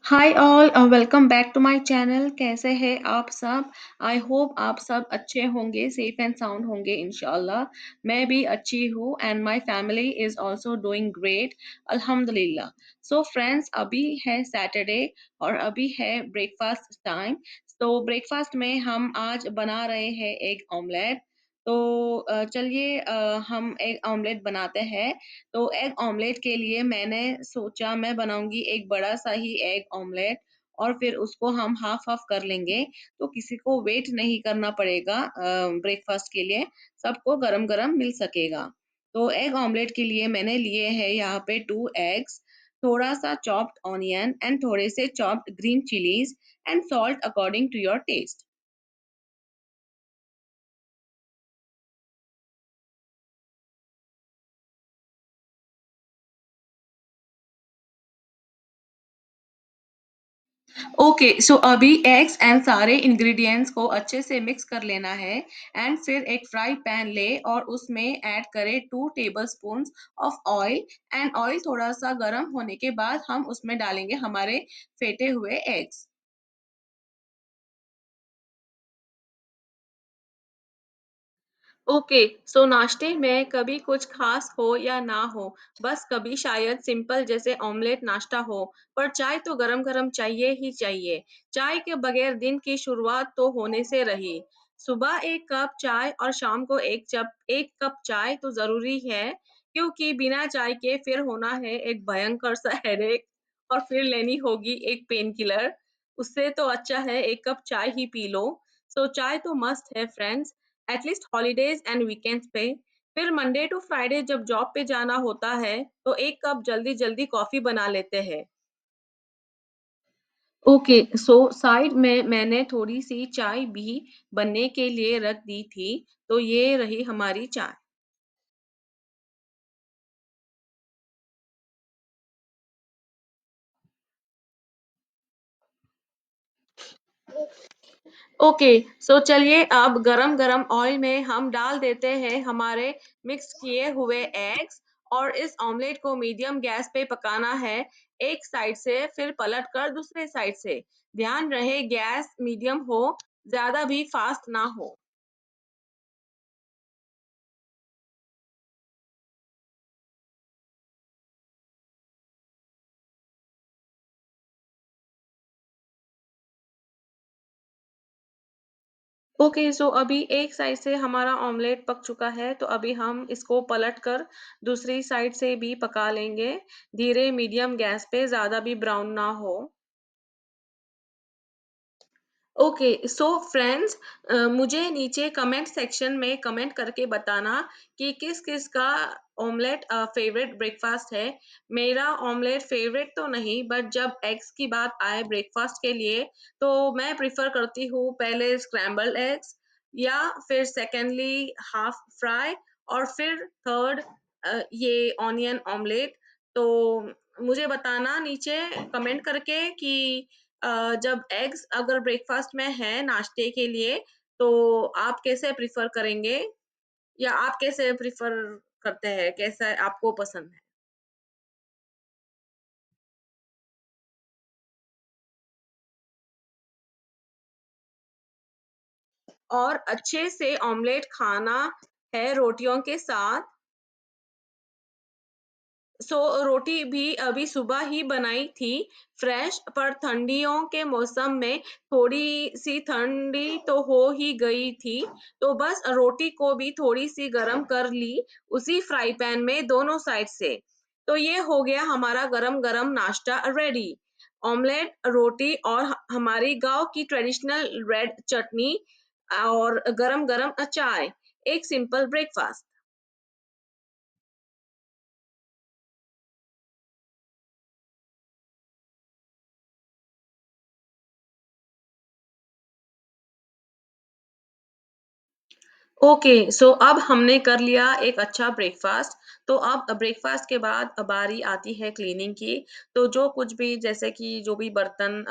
Hi all welcome back to my channel. कैसे हैं आप सब? आई होप आप सब अच्छे होंगे, सेफ एंड साउंड होंगे इंशाल्लाह। मैं भी अच्छी हूँ and my family is also doing great, अल्हम्दुलिल्लाह। सो फ्रेंड्स, अभी है सैटरडे और अभी है ब्रेकफास्ट टाइम। तो ब्रेकफास्ट में हम आज बना रहे हैं एग ऑमलेट। तो चलिए हम एग ऑमलेट बनाते हैं। तो एग ऑमलेट के लिए मैंने सोचा मैं बनाऊंगी एक बड़ा सा ही एग ऑमलेट और फिर उसको हम हाफ हाफ कर लेंगे। तो किसी को वेट नहीं करना पड़ेगा ब्रेकफास्ट के लिए, सबको गरम गरम मिल सकेगा। तो एग ऑमलेट के लिए मैंने लिए हैं यहाँ पे 2 एग्स, थोड़ा सा चॉप्ड ऑनियन एंड थोड़े से chopped green chillies and salt according to your taste. Okay, so अभी एग्स एंड सारे इंग्रेडिएंट्स को अच्छे से मिक्स कर लेना है एंड फिर एक फ्राई पैन ले और उसमें ऐड करें 2 table spoon of oil. And oil थोड़ा सा गर्म होने के बाद हम उसमें डालेंगे हमारे फेटे हुए एग्स। ओके, सो नाश्ते में कभी कुछ खास हो या ना हो, बस कभी शायद सिंपल जैसे ऑमलेट नाश्ता हो, पर चाय तो गरम गरम चाहिए ही चाहिए। चाय के बगैर दिन की शुरुआत तो होने से रही। सुबह एक कप चाय और शाम को एक कप चाय तो जरूरी है, क्योंकि बिना चाय के फिर होना है एक भयंकर सा हेडेक और फिर लेनी होगी एक पेन किलर। उससे तो अच्छा है एक कप चाय ही पी लो। सो चाय तो मस्त है friends, at least holidays and weekends पे। फिर मंडे टू फ्राइडे जब जॉब पे जाना होता है तो एक कप जल्दी जल्दी कॉफी बना लेते हैं। ओके, सो साइड में मैंने थोड़ी सी चाय भी बनने के लिए रख दी थी। तो ये रही हमारी चाय। ओके, सो चलिए अब गरम गरम ऑयल में हम डाल देते हैं हमारे मिक्स किए हुए एग्स और इस ऑमलेट को मीडियम गैस पे पकाना है। एक साइड से फिर पलट कर दूसरे साइड से। ध्यान रहे गैस मीडियम हो, ज्यादा भी फास्ट ना हो। ओके, सो अभी एक साइड से हमारा ऑमलेट पक चुका है तो अभी हम इसको पलट कर दूसरी साइड से भी पका लेंगे। धीरे मीडियम गैस पे, ज्यादा भी ब्राउन ना हो। ओके, सो फ्रेंड्स, मुझे नीचे कमेंट सेक्शन में कमेंट करके बताना कि किस किस का ऑमलेट फेवरेट ब्रेकफास्ट है। मेरा ऑमलेट फेवरेट तो नहीं, बट जब एग्स की बात आए ब्रेकफास्ट के लिए तो मैं प्रिफर करती हूँ पहले स्क्रैम्बल्ड एग्स, या फिर सेकेंडली हाफ फ्राई, और फिर थर्ड ये ऑनियन ऑमलेट। तो मुझे बताना नीचे कमेंट करके कि जब एग्स अगर ब्रेकफास्ट में है नाश्ते के लिए तो आप कैसे प्रिफर करेंगे, या आप कैसे प्रिफर करते हैं, कैसा आपको पसंद है? और अच्छे से ऑमलेट खाना है रोटियों के साथ। सो रोटी भी अभी सुबह ही बनाई थी, फ्रेश, पर ठंडियों के मौसम में थोड़ी सी ठंडी तो हो ही गई थी। तो बस रोटी को भी थोड़ी सी गरम कर ली उसी फ्राई पैन में दोनों साइड से। तो ये हो गया हमारा गरम गरम नाश्ता रेडी। ऑमलेट, रोटी और हमारी गांव की ट्रेडिशनल रेड चटनी और गरम गरम चाय, एक सिंपल ब्रेकफास्ट। ओके, सो अब हमने कर लिया एक अच्छा ब्रेकफास्ट। तो अब ब्रेकफास्ट के बाद बारी आती है क्लीनिंग की। तो जो कुछ भी जैसे कि जो भी बर्तन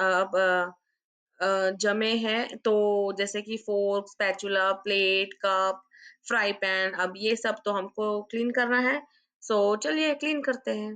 जमे हैं, तो जैसे कि fork, spatula, plate, cup, fry pan, अब ये सब तो हमको क्लीन करना है। सो चलिए क्लीन करते हैं।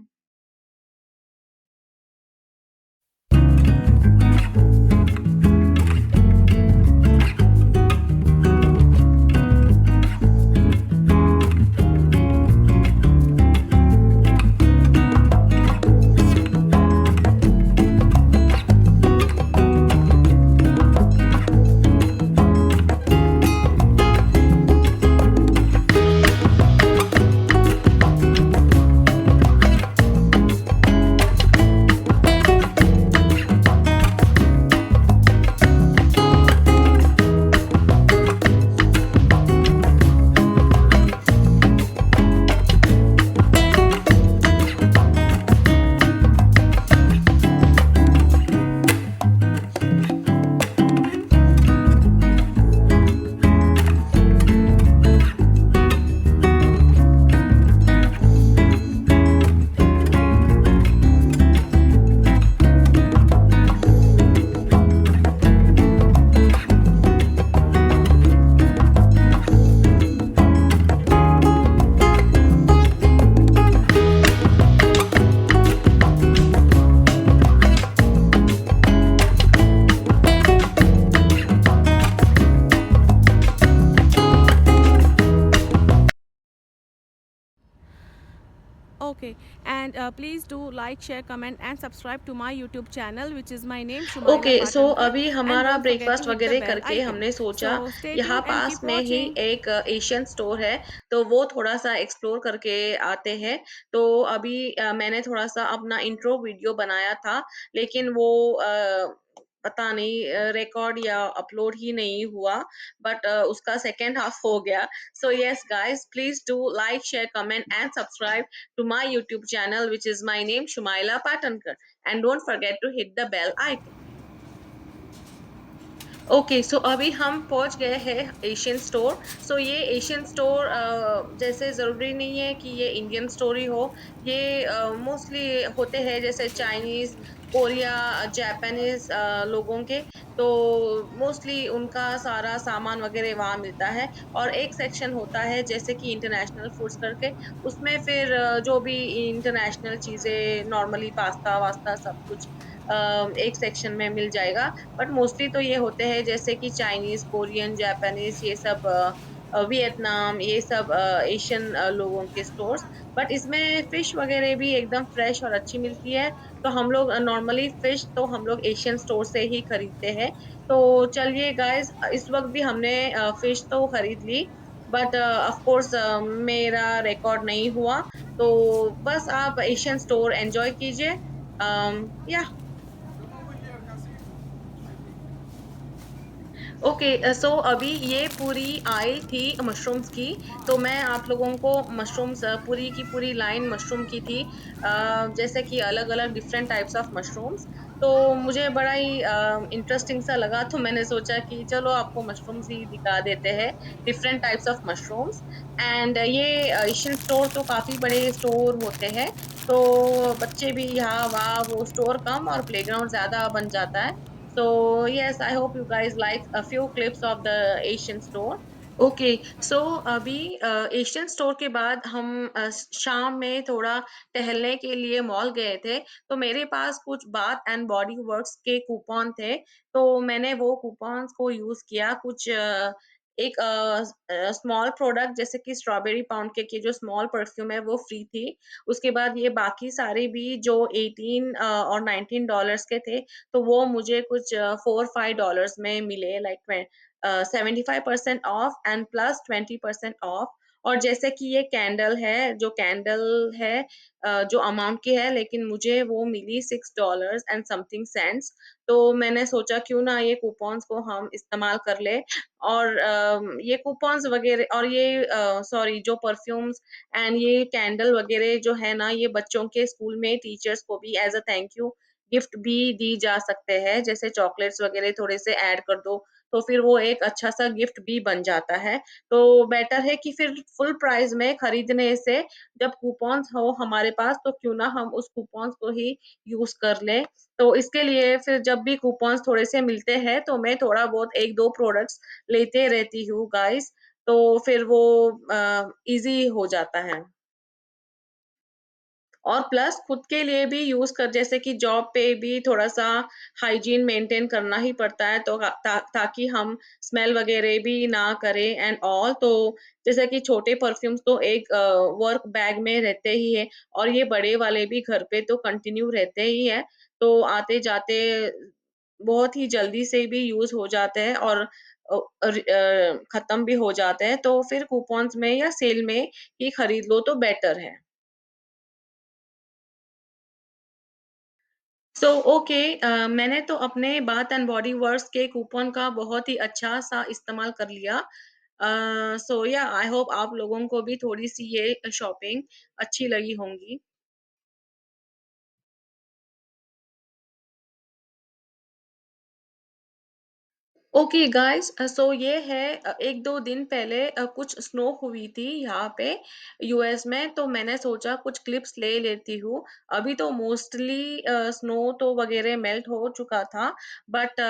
Okay, and please do like, share, comment, and subscribe to my YouTube channel, which is my name okay, Shumaila so Patankar, अभी and हमारा don't forget to breakfast hit the वगैरह bell करके icon. हमने सोचा So stay यहाँ tuned and pass keep में ही watching. एक Asian store है, तो वो थोड़ा-सा एक्सप्लोर करके आते हैं। तो अभी मैंने थोड़ा-सा अपना इंट्रो वीडियो बनाया था, लेकिन वो पता नहीं रिकॉर्ड या अपलोड ही नहीं हुआ, बट उसका सेकंड हाफ हो गया। So yes guys, please do like, share, comment and subscribe to my YouTube channel, which is my name, Shumaila Patankar. And don't forget to hit the bell icon. Okay, so अभी हम पहुंच गए हैं Asian store. सो ये Asian store जैसे ज़रूरी नहीं है कि ये इंडियन स्टोर ही हो। ये मोस्टली होते हैं जैसे चाइनीज़, कोरिया, जापानीज़ लोगों के। तो मोस्टली उनका सारा सामान वगैरह वहाँ मिलता है। और एक सेक्शन होता है जैसे कि इंटरनेशनल फूड्स करके, उसमें फिर जो भी इंटरनेशनल चीज़ें नॉर्मली पास्ता-वास्ता सब कुछ एक सेक्शन में मिल जाएगा। बट मोस्टली तो ये होते हैं जैसे कि चाइनीज़, कोरियन, जापानीज़ ये सब वियतनाम ये सब एशियन लोगों के स्टोर्स। बट इसमें फिश वगैरह भी एकदम फ्रेश और अच्छी मिलती है। तो हम लोग नॉर्मली फिश तो हम लोग एशियन स्टोर से ही खरीदते हैं। तो चलिए गाइज़, इस वक़्त भी हमने फिश तो खरीद ली, बट ऑफ कोर्स मेरा रिकॉर्ड नहीं हुआ। तो बस आप एशियन स्टोर एन्जॉय कीजिए। या ओके, सो अभी ये पूरी आइल थी मशरूम्स की। तो मैं आप लोगों को मशरूम्स पूरी की पूरी लाइन मशरूम की थी। जैसे कि अलग-अलग डिफरेंट टाइप्स ऑफ मशरूम्स। तो मुझे बड़ा ही इंटरेस्टिंग सा लगा, तो मैंने सोचा कि चलो आपको मशरूम्स ही दिखा देते हैं, different types of mushrooms. And ये एशियन स्टोर तो काफ़ी बड़े स्टोर होते हैं, तो बच्चे भी यहाँ-वहाँ वो स्टोर कम और प्लेग्राउंड ज़्यादा बन जाता है। So yes, I hope you guys like a few clips of the Asian store. Okay, so अभी एशियन स्टोर के बाद हम शाम में थोड़ा टहलने के लिए मॉल गए थे। तो मेरे पास कुछ बाथ एंड बॉडी वर्क्स के कूपन थे, तो मैंने वो कूपन्स को यूज़ किया। कुछ एक स्मॉल प्रोडक्ट जैसे कि स्ट्रॉबेरी पाउंड केक की जो स्मॉल परफ्यूम है वो फ्री थी। उसके बाद ये बाकी सारे भी जो 18 और $19 के थे, तो वो मुझे कुछ 4-5 डॉलर्स में मिले, like 75% of and plus 20% of. और जैसे कि ये कैंडल है, जो कैंडल है जो अमाउंट की है, लेकिन मुझे वो मिली 6 डॉलर्स एंड समथिंग सेंट्स। तो मैंने सोचा क्यों ना ये कूपन्स को हम इस्तेमाल कर लें। और ये कूपन्स वगैरह और ये सॉरी जो परफ्यूम्स एंड ये कैंडल वगैरह जो है ना, ये बच्चों के स्कूल में टीचर्स को भी as a thank you gift भी दी जा सकते हैं। जैसे चॉकलेट्स वगैरह थोड़े से ऐड कर दो, तो फिर वो एक अच्छा-सा गिफ्ट भी बन जाता है। तो बेटर है कि फिर फुल प्राइस में खरीदने से जब कूपन्स हो हमारे पास, तो क्यों ना हम उस कूपन्स को ही यूज़ कर लें। तो इसके लिए फिर जब भी कूपन्स थोड़े से मिलते हैं, तो मैं थोड़ा बहुत 1-2 प्रोडक्ट्स लेते रहती हूँ गाइज़, तो फिर वो ईज़ी हो जाता है। और प्लस खुद के लिए भी यूज़ कर जैसे कि जॉब पे भी थोड़ा-सा हाइजीन मेंटेन करना ही पड़ता है, तो ताकि हम स्मेल वगैरह भी ना करें एंड ऑल। तो जैसे कि छोटे परफ्यूम्स तो एक वर्क बैग में रहते ही हैं, और ये बड़े वाले भी घर पे तो कंटिन्यू रहते ही हैं। तो आते-जाते बहुत ही जल्दी से भी यूज़ हो जाते हैं और खत्म भी हो जाते हैं, तो फिर कूपन्स में या सेल में ही खरीद लो तो बेटर है। सो ओके, मैंने तो अपने बाथ एंड बॉडी वर्क्स के कूपन का बहुत ही अच्छा-सा इस्तेमाल कर लिया। सो या आई होप आप लोगों को भी थोड़ी-सी ये शॉपिंग अच्छी लगी होंगी। ओके गाइस, सो ये है 1-2 दिन पहले कुछ स्नो हुई थी यहाँ पे यूएस में, तो मैंने सोचा कुछ क्लिप्स ले लेती हूँ। अभी तो मोस्टली स्नो तो वगैरह मेल्ट हो चुका था, बट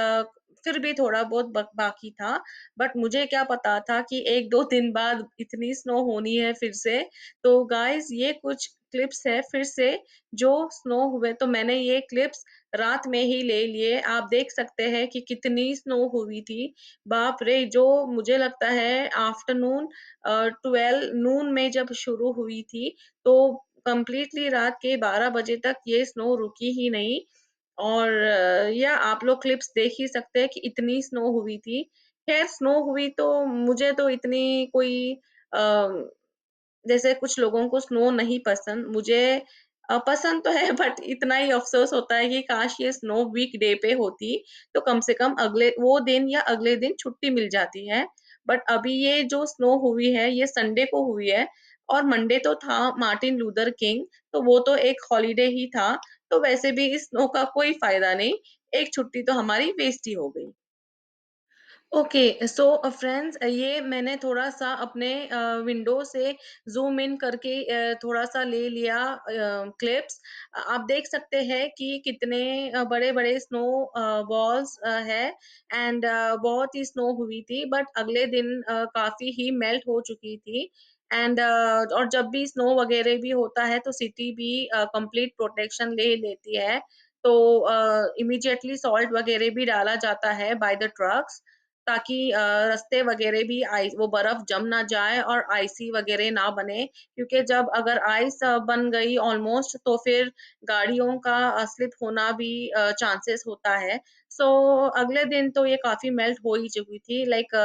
फिर भी थोड़ा बहुत बाकी था। बट मुझे क्या पता था कि 1-2 दिन बाद इतनी स्नो होनी है फिर से। तो गाइस, ये कुछ क्लिप्स है फिर से जो स्नो हुए, तो मैंने ये क्लिप्स रात में ही ले लिए। आप देख सकते हैं कि कितनी स्नो हुई थी। बाप रे! जो मुझे लगता है आफ्टरनून 12 नून में जब शुरू हुई थी, तो कंप्लीटली रात के 12 बजे तक ये स्नो रुकी ही नहीं। और या आप लोग क्लिप्स देख ही सकते हैं कि इतनी स्नो हुई थी। ख़ैर स्नो हुई तो मुझे तो इतनी कोई अ, जैसे कुछ लोगों को स्नो नहीं पसंद, मुझे पसंद तो है बट इतना ही अफ़सोस होता है कि काश ये स्नो वीकडे पे होती, तो कम से कम अगले वो दिन या अगले दिन छुट्टी मिल जाती है। बट अभी ये जो स्नो हुई है, ये संडे को हुई है और मंडे तो था मार्टिन लूथर किंग, तो वो तो एक हॉलिडे ही था, तो वैसे भी इस स्नो का कोई फ़ायदा नहीं, एक छुट्टी तो हमारी वेस्ट ही हो गई। ओके सो फ्रेंड्स ये मैंने थोड़ा-सा अपने विंडो से ज़ूम इन करके थोड़ा-सा ले लिया क्लिप्स। आप देख सकते हैं कि कितने बड़े-बड़े स्नो बॉल्स है एंड बहुत ही स्नो हुई थी बट अगले दिन काफ़ी ही मेल्ट हो चुकी थी एंड और जब भी स्नो वगैरह भी होता है तो सिटी भी कंप्लीट प्रोटेक्शन ले लेती है। तो इमीडिएटली सॉल्ट वगैरह भी डाला जाता है बाय द ट्रक्स ताकि रास्ते वगैरह भी वो बर्फ जम ना जाए और आइसी वगैरह ना बने क्योंकि जब अगर आइस बन गई ऑलमोस्ट तो फिर गाड़ियों का स्लिप होना भी चांसेस होता है। सो अगले दिन तो ये काफ़ी मेल्ट हो ही चुकी थी लाइक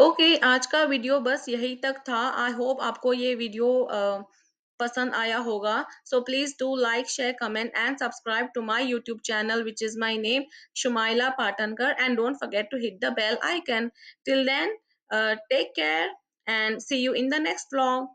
ओके आज का वीडियो बस यही तक था। आई होप आपको ये वीडियो पसंद आया होगा। So please do like, share, comment and subscribe to my YouTube channel which is my name Shumaila Patankar and don't forget to hit the bell icon. Till then, take care and see you in the next vlog.